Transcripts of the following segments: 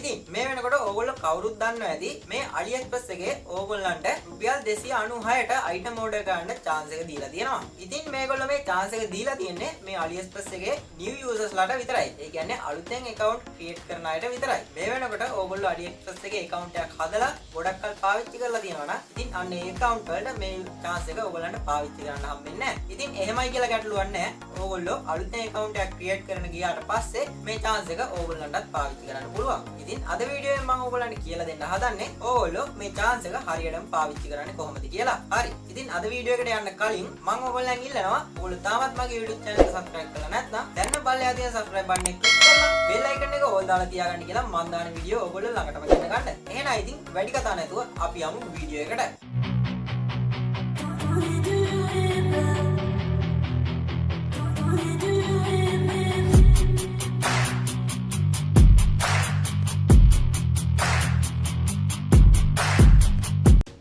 ඉතින් මේ වෙනකොට ඕගොල්ලෝ කවුරුත් දන්නවා ඇති මේ AliExpress එකේ ඕගොල්ලන්ට රුපියල් 296ට අයිටම් ඕඩර් කරන්න chance එක දීලා තියෙනවා. ඉතින් මේගොල්ලෝ මේ chance එක දීලා තියන්නේ මේ AliExpress එකේ new users ලාට විතරයි. ඒ කියන්නේ අලුතෙන් account create කරන අයට විතරයි. මේ වෙනකොට ඕගොල්ලෝ AliExpress එකේ account එකක් හදලා ගොඩක් කල් පාවිච්චි කරලා තියෙනවා නම් ඉතින් අන්න ඒ account වලට මේ chance එක ඕගොල්ලන්ට පාවිච්චි කරන්න හම්බෙන්නේ නැහැ. ඉතින් එහෙමයි කියලා ගැටලුවක් නැහැ. ඕගොල්ලෝ අලුතෙන් account එකක් create කරන ගියාට පස්සේ මේ chance එක ඕගොල්ලන්ටත් පාවිච්චි කරන්න පුළුවන්. ඉතින් අද වීඩියෝ එකෙන් මම ඕගොල්ලන්ට කියලා දෙන්න හදන්නේ ඕගොල්ලෝ මේ chance එක හරියටම පාවිච්චි කරන්නේ කොහොමද කියලා. හරි. ඉතින් අද වීඩියෝ එකට යන්න කලින් මම ඕගොල්ලන් ඉල්ලනවා ඕගොල්ලෝ තාමත් මගේ YouTube channel එක subscribe කරලා නැත්නම් දැන් බලලා තියෙන subscribe button එක click කරලා bell icon එක ඕල් දාලා තියාගන්න කියලා මම දාන වීඩියෝ ඕගොල්ලෝ ළඟටම ගෙන ගන්න. එහෙනම් ඉතින් වැඩි කතා නැතුව අපි යමු වීඩියෝ එකට.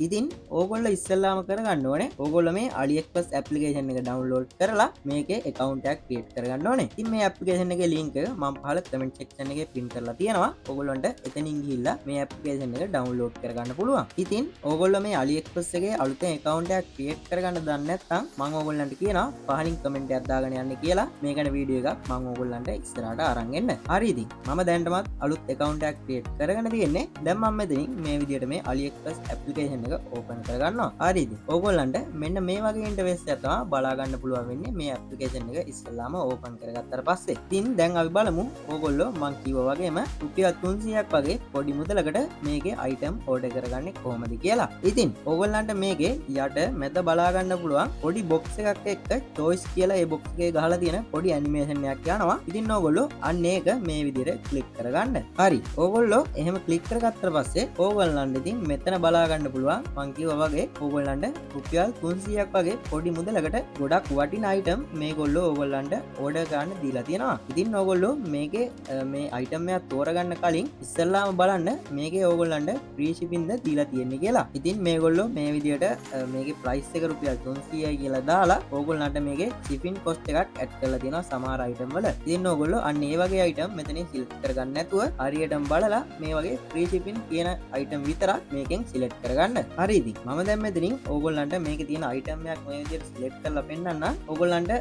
ඉතින් ඕගොල්ලෝ ඉස්සෙල්ලාම කරගන්න ඕනේ ඕගොල්ලෝ මේ AliExpress application එක download කරලා මේකේ account එකක් create කරගන්න ඕනේ. ඉතින් මේ application එකේ link එක මම පහළ comment section එකේ pin කරලා තියෙනවා. ඕගොල්ලන්ට එතනින් ගිහිල්ලා මේ application එක download කරගන්න පුළුවන්. ඉතින් ඕගොල්ලෝ මේ AliExpress එකේ අලුතෙන් account එකක් create කරගන්න දන්නේ නැත්නම් මම ඕගොල්ලන්ට කියනවා පහලින් comment එකක් දාගෙන යන්න කියලා. මේකට වීඩියෝ එකක් මම ඕගොල්ලන්ට ඉස්සරහට අරන් එන්න. හරි ඉතින් මම දැන්ටමත් අලුත් account එකක් create කරගෙන තියෙන්නේ. දැන් මම මෙතනින් මේ විදිහට මේ AliExpress application ඕපන් කරගන්නවා. හරිද? ඕගොල්ලන්ට මෙන්න මේ වගේ ඉන්ටර්ෆේස් එකක් තමයි බලා ගන්න පුළුවන් වෙන්නේ මේ ඇප්ලිකේෂන් එක ඉස්සෙල්ලාම ඕපන් කරගත්තාට පස්සේ. ඉතින් දැන් අපි බලමු ඕගොල්ලෝ මම කිව්වා වගේම රුපියල් 300ක් වගේ පොඩි මුදලකට මේකේ අයිටම් ඕඩර් කරගන්නේ කොහොමද කියලා. ඉතින් ඕගොල්ලන්ට මේකේ යට මැද බලා ගන්න පුළුවන් පොඩි බොක්ස් එකක් එක්ක choice කියලා ඒ බොක්ස් එකේ ගහලා තියෙන පොඩි ඇනිමේෂන් එකක් යනවා. ඉතින් ඕගොල්ලෝ අන්න ඒක මේ විදිහට ක්ලික් කරගන්න. හරි. ඕගොල්ලෝ එහෙම ක්ලික් කරගත්තාට පස්සේ ඕගොල්ලන්ට ඉතින් මෙතන බලා ගන්න පුළුවන් මං කිව්වා වගේ ඕගොල්ලන්ට රුපියල් 300ක් වගේ පොඩි මුදලකට ගොඩක් වටින අයිටම් මේගොල්ලෝ ඕගොල්ලන්ට ඕඩර් ගන්න දීලා තියෙනවා. ඉතින් ඕගොල්ලෝ මේකේ මේ අයිටම් එකක් තෝරගන්න කලින් ඉස්සෙල්ලාම බලන්න මේකේ ඕගොල්ලන්ට ෆ්‍රී shipping ද දීලා තියෙන්නේ කියලා. ඉතින් මේගොල්ලෝ මේ විදිහට මේකේ price එක රුපියල් 300යි කියලා දාලා ඕගොල්ලන්ට මේකේ shipping cost එකක් ඇඩ් කරලා තියෙනවා සමහර අයිටම් වල. ඉතින් ඕගොල්ලෝ අන්න ඒ වගේ අයිටම් මෙතනින් select කරගන්න නැතුව හරියටම බලලා මේ වගේ free shipping කියන අයිටම් විතරක් මේකෙන් select කරගන්න. හරි ඉතින් මම දැන් මෙතනින් ඕගොල්ලන්ට මේකේ තියෙන අයිටම් එකක් මේ විදිහට සිලෙක්ට් කරලා පෙන්නන්න. ඕගොල්ලන්ට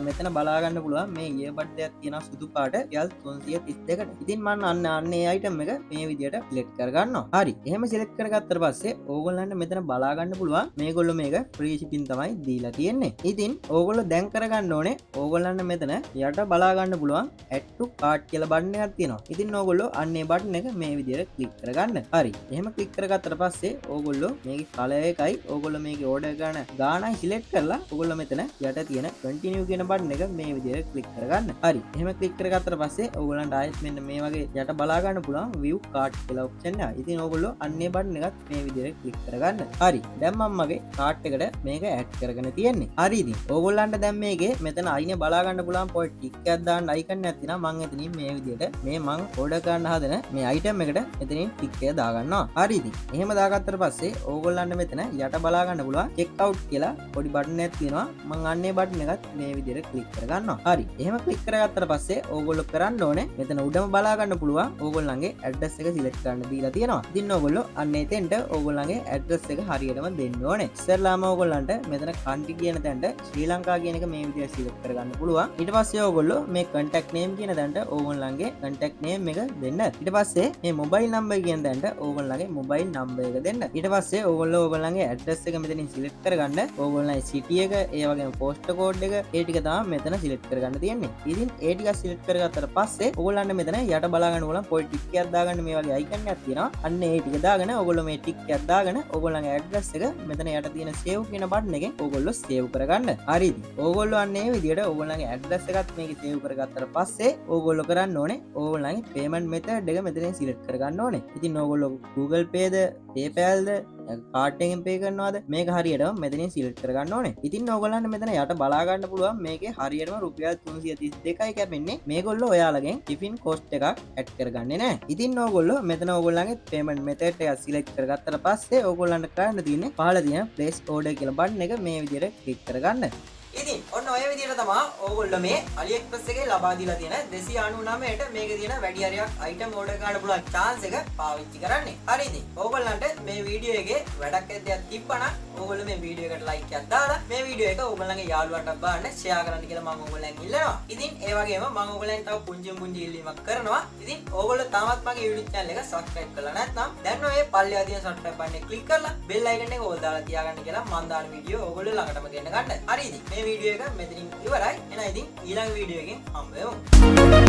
මෙතන බලා ගන්න පුළුවන් මේ ඉයර්බඩ් එකක් තියෙනවා සුදු පාට රියල් 332කට. ඉතින් මම අන්න ඒ අයිටම් එක මේ විදිහට සිලෙක්ට් කරගන්නවා. හරි. එහෙම සිලෙක්ට් කරගත්තට පස්සේ ඕගොල්ලන්ට මෙතන බලා ගන්න පුළුවන් මේගොල්ලෝ මේක ෆ්‍රී shipping තමයි දීලා තියෙන්නේ. ඉතින් ඕගොල්ලෝ දැන් කරගන්න ඕනේ ඕගොල්ලන්ට මෙතන යට බලා ගන්න පුළුවන් add to cart කියලා බටන් එකක් තියෙනවා. ඉතින් ඕගොල්ලෝ අන්න ඒ බටන් එක මේ විදිහට ක්ලික් කරගන්න. හරි. එහෙම ක්ලික් කරගත්තට පස්සේ ඕගොල්ලෝ මේකේ කලර් එකයි ඕගොල්ලෝ මේකේ ඕඩර් ගන්න ගානයි සිලෙක්ට් කරලා ඕගොල්ලෝ මෙතන යට තියෙන continue කියන බටන් එක මේ විදිහට ක්ලික් කරගන්න. හරි. එහෙම ක්ලික් කරගත්තට පස්සේ ඕගොල්ලන්ට ආයෙත් මෙන්න මේ වගේ යට බලා ගන්න පුළුවන් view cart කියලා ඔප්ෂන් එක. ඉතින් ඕගොල්ලෝ අන්නේ බටන් එකත් මේ විදිහට ක්ලික් කරගන්න. හරි. දැන් මම මගේ cart එකට මේක ඇඩ් කරගෙන තියෙන්නේ. හරි ඉතින් ඕගොල්ලන්ට දැන් මේකේ මෙතන අයිනේ බලා ගන්න පුළුවන් පොයි ටික් එකක් දාන්න අයිකන් එකක් තියෙනවා. මම එතනින් මේ විදිහට මේ මම ඕඩර් කරන්න හදන මේ අයිටම් එකට එතනින් ටික් එක දාගන්නවා. හරි ඉතින් එහෙම දාගත්තට පස්සේ ඕගොල්ලන්ට මෙතන යට බලා ගන්න පුළුවන් check out කියලා පොඩි බටන් එකක් තියෙනවා. මම අන්නේ බටන් එකත් මේ විදිහට ක්ලික් කරගන්නවා. හරි. එහෙම ක්ලික් කරගත්තට පස්සේ ඕගොල්ලෝ කරන්න ඕනේ මෙතන උඩම බලා ගන්න පුළුවන් ඕගොල්ලන්ගේ ඇඩ්‍රස් එක සිලෙක්ට් කරන්න දීලා තියෙනවා. ඉතින් ඕගොල්ලෝ අන්න එතෙන්ට ඕගොල්ලන්ගේ ඇඩ්‍රස් එක හරියටම දෙන්න ඕනේ. ඉස්සෙල්ලාම ඕගොල්ලන්ට මෙතන country කියන තැනට ශ්‍රී ලංකා කියන එක මේ විදිහට සිලෙක්ට් කරගන්න පුළුවන්. ඊට පස්සේ ඕගොල්ලෝ මේ contact name කියන තැනට ඕගොල්ලන්ගේ contact name එක දෙන්න. ඊට පස්සේ මේ mobile number කියන තැනට ඕගොල්ලන්ගේ mobile number එක දෙන්න. ඊට පස්සේ ඕගොල්ලෝ ඕගොල්ලන්ගේ ඇඩ්‍රස් එක මෙතනින් සිලෙක්ට් කරගන්න. ඕගොල්ලන්ගේ city එක ඒ වගේම post code එක ඒ ටික තමයි මෙතන සිලෙක්ට් කරගන්න තියෙන්නේ. ඉතින් ඒ ටික සිලෙක්ට් කරගත්තට පස්සේ ඕගොල්ලන්ට මෙතන යට බලා ගන්න ඕගොල්ලන් පොයි ටික් එකක් දාගන්න මේ වගේ අයිකන් එකක් තියෙනවා. අන්න ඒ ටික දාගෙන ඕගොල්ලෝ මේ ටික් එකක් දාගෙන ඕගොල්ලන්ගේ ඇඩ්‍රස් එක මෙතන යට තියෙන save කියන බටන් එකෙන් ඕගොල්ලෝ save කරගන්න. හරිද? ඕගොල්ලෝ අන්න ඒ විදිහට ඕගොල්ලන්ගේ ඇඩ්‍රස් එකත් මේකේ save කරගත්තට පස්සේ ඕගොල්ලෝ කරන්න ඕනේ ඕගොල්ලන්ගේ payment method එක මෙතනින් සිලෙක්ට් කරගන්න ඕනේ. ඉතින් ඕගොල්ලෝ Google Pay ද PayPal ද කාඩ් එකෙන් පේ කරනවාද මේක හරියටම මෙතනින් සිලෙක්ට් කරගන්න ඕනේ. ඉතින් ඕගොල්ලන්ට මෙතන යට බලා ගන්න පුළුවන් මේකේ හරියටම රුපියල් 332යි කැපෙන්නේ. මේගොල්ලෝ ඔයාලගෙන් ටිෆින් කොස්ට් එකක් ඇඩ් කරගන්නේ නැහැ. ඉතින් ඕගොල්ලෝ මෙතන ඕගොල්ලන්ගේ payment method එක සිලෙක්ට් කරගත්තට පස්සේ ඕගොල්ලන්ට කරන්න තියෙන්නේ පහළ තියෙන place order කියලා බටන් එක මේ විදිහට ක්ලික් කරගන්න. ඉතින් ඔන්න ඔය විදිහට තමයි ඕගොල්ලෝ මේ AliExpress එකේ ලබා දීලා තියෙන 299ට මේකේ තියෙන වැඩි හරියක් item order කරන්න පුළුවන් chance එක පාවිච්චි කරන්නේ. හරි ඉතින් ඕගොල්ලන්ට මේ වීඩියෝ එකේ වැඩක් ඇද්දයක් තිබ්බනම් ඕගොල්ලෝ මේ වීඩියෝ එකට like එකක් දාලා මේ වීඩියෝ එක ඕගොල්ලන්ගේ යාළුවන්ට බලන්න share කරන්න කියලා මම ඕගොල්ලන් ඉල්ලනවා. ඉතින් ඒ වගේම මම ඕගොල්ලන් තව පුංචි ඉල්ලීමක් කරනවා. ඉතින් ඕගොල්ලෝ තාමත් මගේ YouTube channel එක subscribe කරලා නැත්නම් දැන් ඔය පල්ලෙහා තියෙන subscribe button එක click කරලා bell icon එක ඕල් දාලා තියාගන්න කියලා මම දාන වීඩියෝ ඕගොල්ලෝ ළඟටම ගෙන්න ගන්න. හරි ඉතින් මේ වීඩියෝ එක මෙතනින් ඉවරයි. එහෙනම් ඉතින් ඊළඟ වීඩියෝ එකෙන් හම්බ වෙමු.